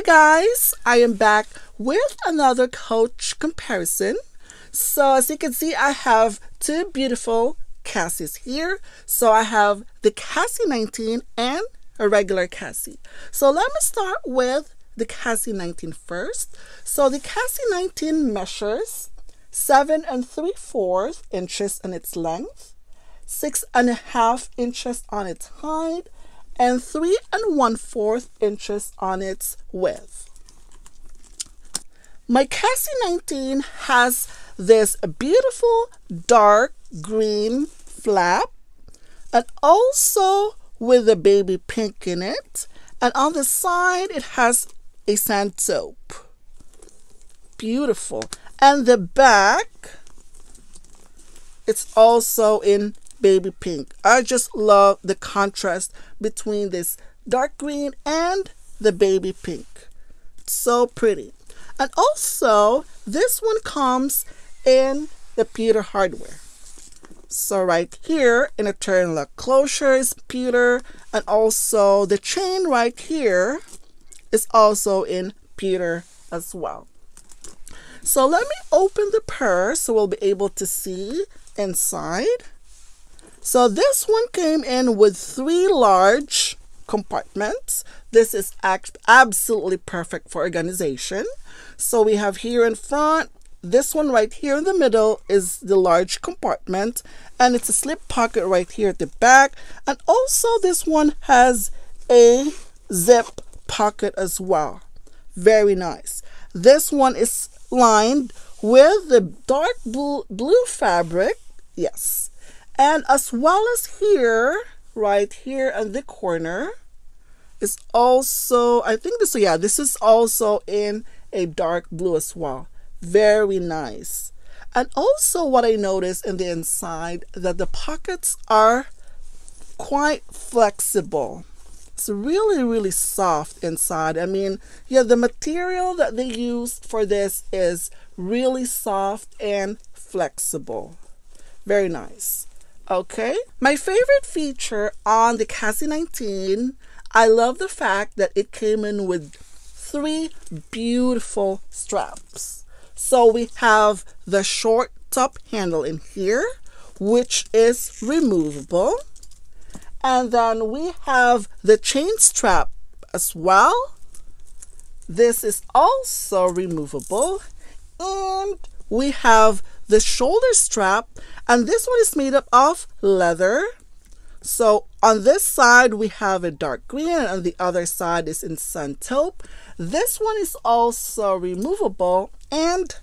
guys, I am back with another coach comparison. So as you can see, I have two beautiful Cassies here. So I have the Cassie 19 and a regular Cassie. So let me start with the Cassie 19 first. So the Cassie 19 measures 7 3/4 inches on its length, 6 1/2 inches on its height, and 3 1/4 inches on its width. My Cassie 19 has this beautiful dark green flap, and also with a baby pink in it, and on the side it has a sand taupe. Beautiful. And the back, it's also in baby pink. I just love the contrast between this dark green and the baby pink. So pretty. And also this one comes in the pewter hardware. So right here in a turnlock closure is pewter, and also the chain right here is also in pewter as well. So let me open the purse so we'll be able to see inside. So this one came in with 3 large compartments. This is absolutely perfect for organization. So we have here in front, this one right here in the middle is the large compartment, and it's a slip pocket right here at the back. And also this one has a zip pocket as well. Very nice. This one is lined with the dark blue fabric. Yes. And as well as here, right here in the corner, is also, I think this, yeah, this is also in a dark blue as well. Very nice. And also what I noticed in the inside, that the pockets are quite flexible. It's really soft inside. I mean, yeah, the material that they used for this is really soft and flexible. Very nice. Okay, my favorite feature on the Cassie 19, I love the fact that it came in with 3 beautiful straps. So we have the short top handle in here, which is removable. And then we have the chain strap as well. This is also removable. And we have the shoulder strap, and this one is made up of leather. So on this side we have a dark green, and on the other side is in sand taupe. This one is also removable and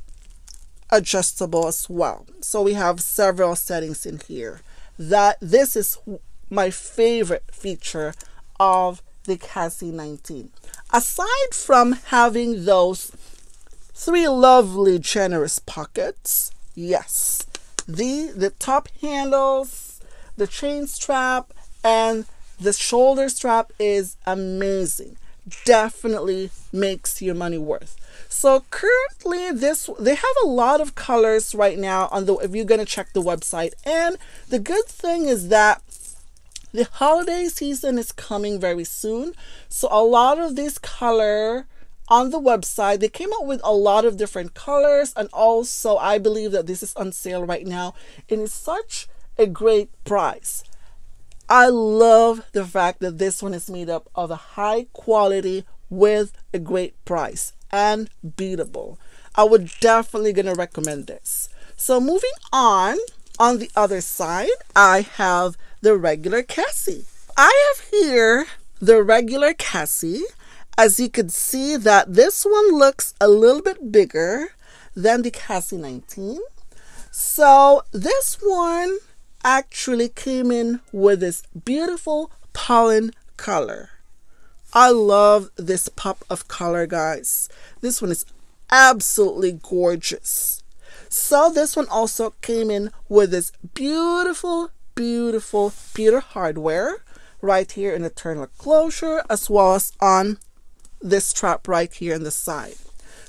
adjustable as well. So we have several settings in here. This is my favorite feature of the Cassie 19. Aside from having those 3 lovely generous pockets, yes, the top handles, the chain strap, and the shoulder strap is amazing. Definitely makes your money worth. So currently they have a lot of colors right now on if you're going to check the website. And the good thing is that the holiday season is coming very soon. So a lot of this color on the website, they came out with a lot of different colors, and also I believe that this is on sale right now, and it's such a great price. I love the fact that this one is made up of a high quality with a great price and beatable. I would definitely gonna recommend this. So moving on the other side, I have the regular Cassie. I have here the regular Cassie. As you can see that this one looks a little bit bigger than the Cassie 19. So this one actually came in with this beautiful pollen color. I love this pop of color, guys. This one is absolutely gorgeous. So this one also came in with this beautiful pewter hardware right here in the turnlock closure, as well as on this strap right here in the side.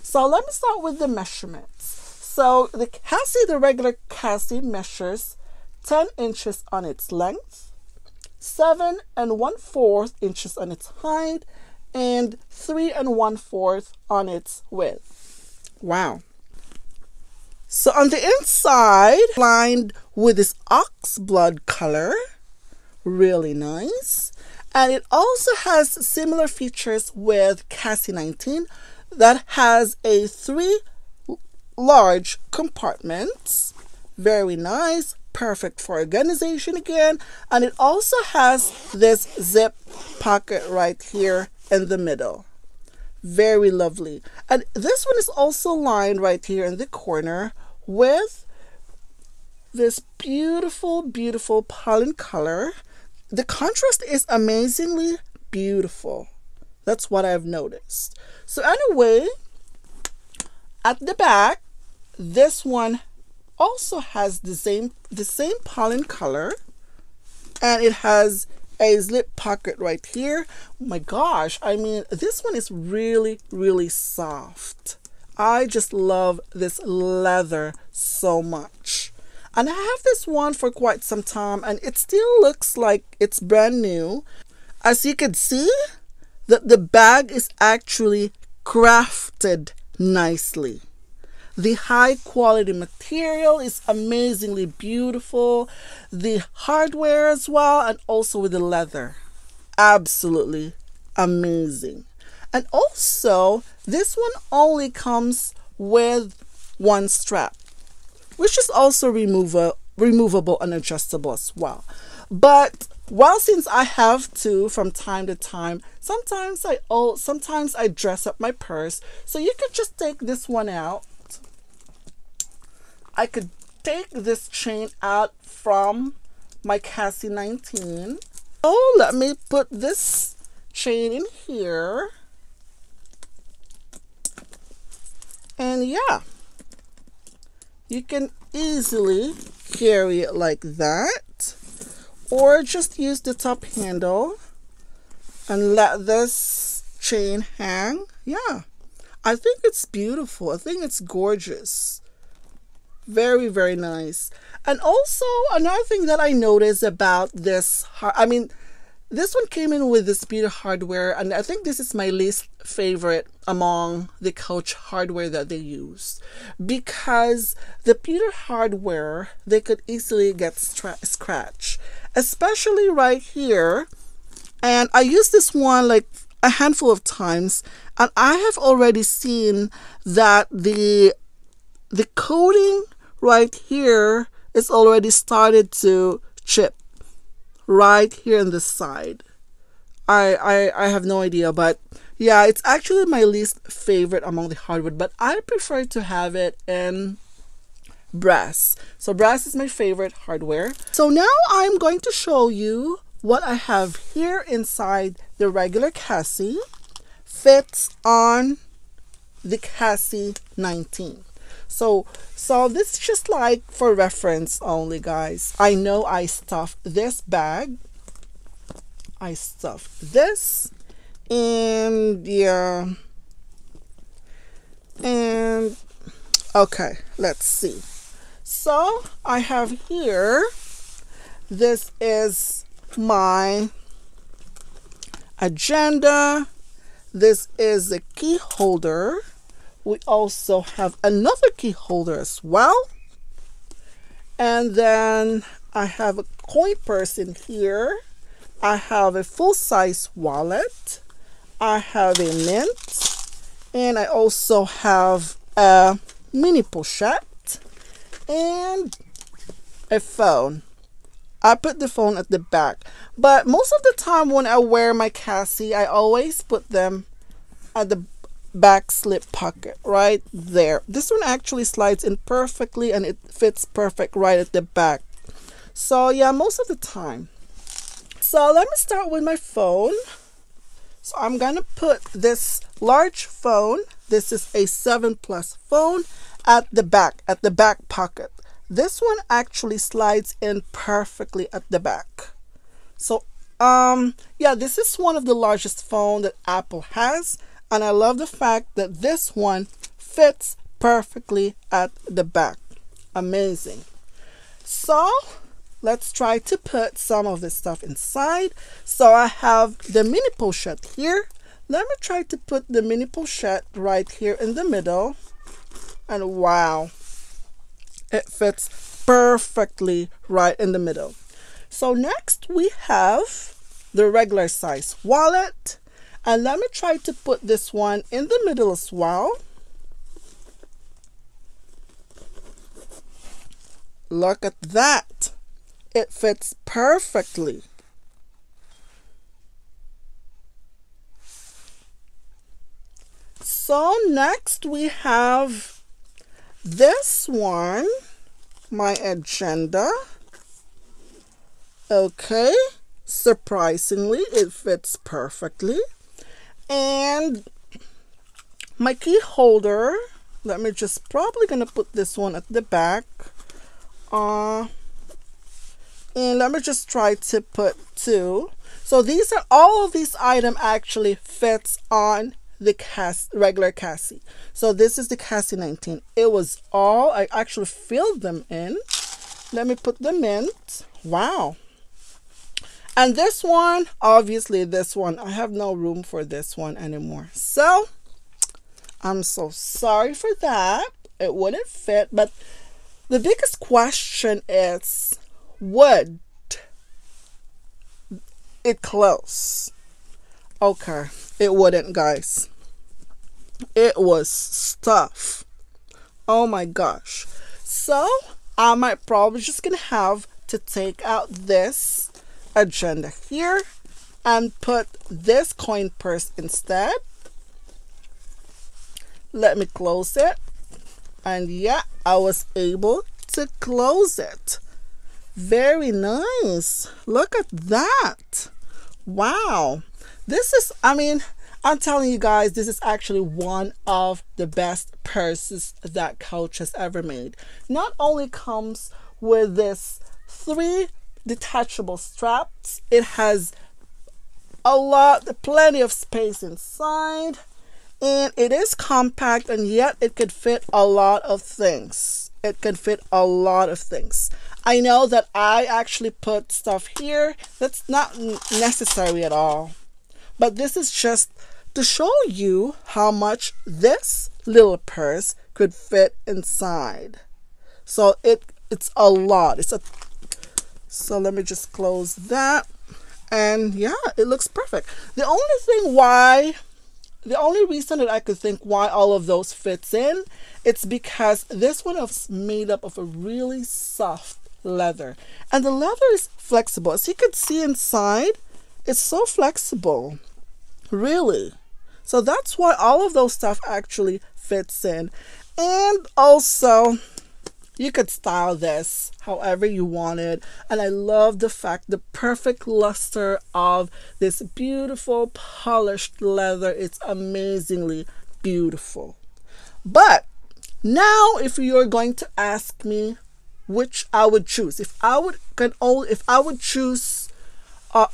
So let me start with the measurements. So the Cassie, the regular Cassie, measures 10 inches on its length, 7 1/4 inches on its height, and 3 1/4 on its width. Wow. So on the inside, lined with this ox blood color, really nice. And it also has similar features with Cassie 19 that has a 3 large compartments. Very nice, perfect for organization again. And it also has this zip pocket right here in the middle. Very lovely. And this one is also lined right here in the corner with this beautiful, beautiful pollen color. The contrast is amazingly beautiful. That's what I've noticed. So anyway, at the back, this one also has the same pollen color, and it has a zip pocket right here. Oh my gosh, I mean, this one is really, really soft. I just love this leather so much. And I have this one for quite some time, and it still looks like it's brand new. As you can see, that the bag is actually crafted nicely. The high quality material is amazingly beautiful. The hardware as well, and also with the leather. Absolutely amazing. And also, this one only comes with one strap, which is also removable and adjustable as well. But since I have to from time to time, sometimes I dress up my purse. So you could just take this one out. I could take this chain out from my Cassie 19. Oh, let me put this chain in here. And yeah, you can easily carry it like that, or just use the top handle and let this chain hang. Yeah, I think it's beautiful. I think it's gorgeous. Very, very nice. And also another thing that I noticed about this, this one came in with this beauty hardware, and I think this is my least favorite among the Coach hardware that they use, because the pewter hardware, they could easily get scratched, especially right here. And I used this one like a handful of times, and I have already seen that the coating right here is already started to chip right here on the side. I have no idea, but yeah, it's actually my least favorite among the hardwood, but I prefer to have it in brass. So brass is my favorite hardware. So now I'm going to show you what I have here inside the regular Cassie. Fits on the Cassie 19. So this is just like for reference only, guys. I know I stuffed this bag. I stuffed this, and yeah, and okay, let's see. So I have here, this is my agenda. This is the key holder. We also have another key holder as well. And then I have a coin purse in here. I have a full-size wallet. I have a mint. And I also have a mini pochette and a phone. I put the phone at the back. But most of the time when I wear my Cassie, I always put them at the back slip pocket right there. This one actually slides in perfectly, and it fits perfect right at the back. So yeah, most of the time. So let me start with my phone. So I'm gonna put this large phone, this is a 7 Plus phone, at the back pocket. This one actually slides in perfectly at the back. So yeah, this is one of the largest phones that Apple has. And I love the fact that this one fits perfectly at the back. Amazing. So let's try to put some of this stuff inside. So I have the mini pochette here. Let me try to put the mini pochette right here in the middle. And wow, it fits perfectly right in the middle. So next we have the regular size wallet. And let me try to put this one in the middle as well. Look at that. It fits perfectly. So next we have this one, my agenda. Okay, surprisingly, it fits perfectly. And my key holder, let me just probably gonna put this one at the back. And let me just try to put two. So these are all of these items actually fits on the regular Cassie. So this is the Cassie 19. It was all, I actually filled them in. Let me put them in. Wow. And this one, obviously this one, I have no room for this one anymore. So I'm so sorry for that. It wouldn't fit, but the biggest question is, would it close? Okay, it wouldn't, guys. It was stuff. Oh my gosh. So I might probably just gonna have to take out this agenda here and put this coin purse instead. Let me close it. And yeah, I was able to close it. Very nice. Look at that. Wow. This is, I mean, I'm telling you guys, this is actually one of the best purses that Coach has ever made. Not only comes with this 3 detachable straps, it has plenty of space inside, and it is compact, and yet it could fit a lot of things. It can fit a lot of things. I know that I actually put stuff here that's not necessary at all, but this is just to show you how much this little purse could fit inside. So it's a lot. So let me just close that. And yeah, it looks perfect. The only reason that I could think why all of those fits in, it's because this one is made up of a really soft leather. And the leather is flexible. As you can see inside, it's so flexible. Really. So that's why all of those stuff actually fits in. And also, you could style this however you want it. And I love the fact, the perfect luster of this beautiful polished leather. It's amazingly beautiful. But now, if you're going to ask me which I would choose, if I would choose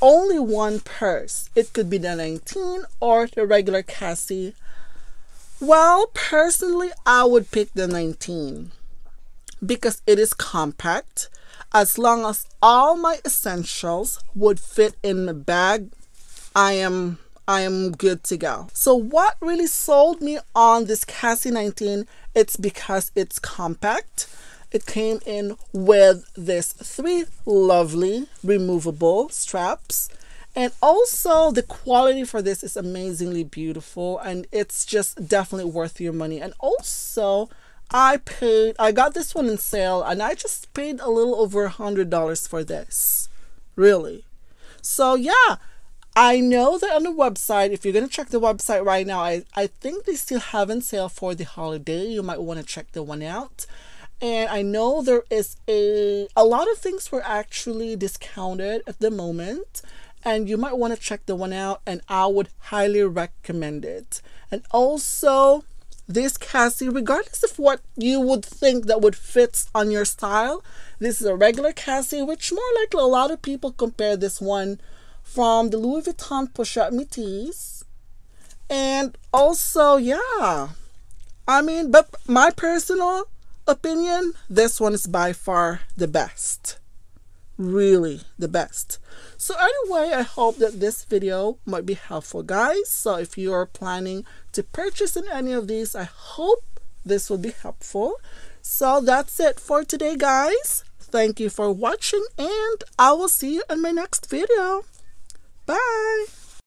only one purse, it could be the 19 or the regular Cassie. Well, personally, I would pick the 19 because it is compact. As long as all my essentials would fit in the bag, I am good to go. So what really sold me on this Cassie 19, it's because it's compact. It came in with this 3 lovely removable straps. And also the quality for this is amazingly beautiful, and it's just definitely worth your money. And also I got this one in sale, and I just paid a little over $100 for this. Really. So yeah, I know that on the website, if you're going to check the website right now, I think they still have in sale for the holiday. You might want to check the one out. And I know there is a lot of things were actually discounted at the moment, and you might want to check the one out, and I would highly recommend it. And also, this Cassie, regardless of what you would think that would fit on your style, this is a regular Cassie, which more likely a lot of people compare this one from the Louis Vuitton Pochette Métis. And also, yeah, I mean, but my personal opinion, this one is by far the best. really the best. So anyway, I hope that this video might be helpful, guys. So if you're planning to purchase in any of these, I hope this will be helpful. So that's it for today, guys. Thank you for watching, and I will see you in my next video. Bye.